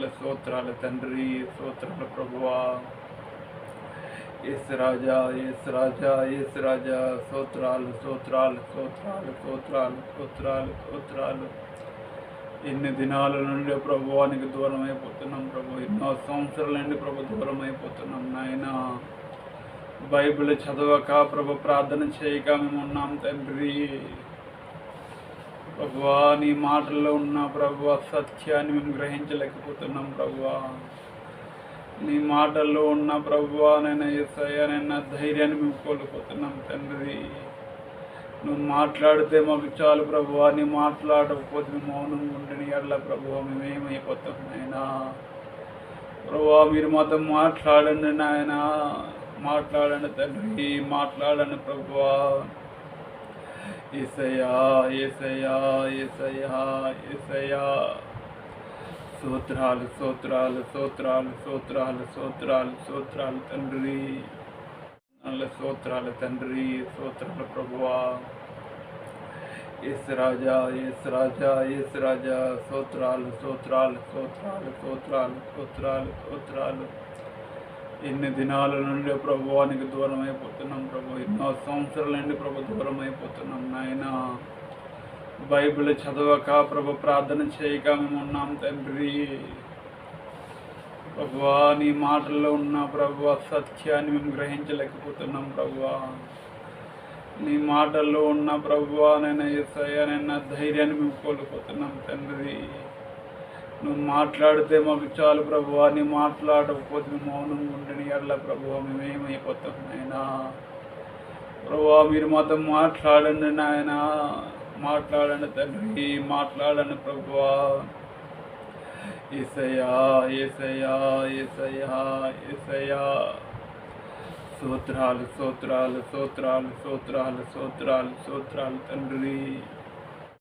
స్తోత్రాలు తండ్రి, స్తోత్రాలు ప్రభువా. యేసు రాజా, యేసు రాజా, యేసు రాజా, స్తోత్రాలు స్తోత్రాలు స్తోత్రాలు స్తోత్రాలు స్తోత్రాలు స్తోత్రాలు. ఎన్ని దినాల నుండి ప్రభువానికి దూరం అయిపోతున్నాం ప్రభు, ఎన్నో సంవత్సరాల నుండి ప్రభు దూరం అయిపోతున్నాం నాయన. బైబిల్ చదవక ప్రభు, ప్రార్థన చేయక మేము ఉన్నాం తండ్రి. ప్రభువా, నీ మాటల్లో ఉన్న ప్రభువా సత్యాన్ని మేము గ్రహించలేకపోతున్నాం ప్రభువా. నీ మాటల్లో ఉన్న ప్రభువా నైనా యేసయ్యా నైనా ధైర్యాన్ని మేము కోల్పోతున్నాం తండ్రి. నువ్వు మాట్లాడితే మాకు చాలు ప్రభువా, నీ మాట్లాడకపోతే మేము మౌనంగా ఉండని ఎడల ప్రభువా మేమేమైపోతాం నాయనా. ప్రభువా, మీరు మాతో మాట్లాడండి నాయన, మాట్లాడండి తండ్రి, మాట్లాడండి ప్రభువా. యేసయ్యా, యేసయ్యా, యేసయ్యా, యేసయ్యా, స్తోత్రాలు స్తోత్రాలు స్తోత్రాలు స్తోత్రాలు స్తోత్రాలు స్తోత్రాలు తండ్రి, నల్ల స్తోత్రాలు తండ్రి, స్తోత్రాలు ప్రభువా. యేసు రాజా, యేసు రాజా, యేసు రాజా, స్తోత్రాలు స్తోత్రాలు స్తోత్రాలు స్తోత్రాలు స్తోత్రాలు స్తోత్రాలు. ఎన్ని దినాల నుండి ప్రభువానికి దూరం అయిపోతున్నాం ప్రభు, ఎన్నో సంవత్సరాల నుండి ప్రభు దూరం అయిపోతున్నాం నాయన. బైబిల్ చదవక ప్రభు, ప్రార్థన చేయక మేము ఉన్నాం తండ్రి. ప్రభువా, నీ మాటల్లో ఉన్న ప్రభువా సత్యాన్ని మేము గ్రహించలేకపోతున్నాం ప్రభువా. నీ మాటల్లో ఉన్న ప్రభువా నైనా యేసయ్యా నైనా ధైర్యాన్ని మేము కోల్పోతున్నాం తండ్రి. నువ్వు మాట్లాడితే మాకు చాలు ప్రభువా, నీ మాట్లాడకపోతే మేము మౌనంగా ఉండని ఎడల ప్రభువా మేమేమైపోతాం నాయనా. ప్రభువా, మీరు మాతో మాట్లాడండి నాయన, మాట్లాడండి తండ్రి, మాట్లాడండి ప్రభువా. యేసయ్యా, యేసయ్యా, యేసయ్యా, యేసయ్యా, స్తోత్రాలు స్తోత్రాలు స్తోత్రాలు స్తోత్రాలు స్తోత్రాలు స్తోత్రాలు తండ్రి.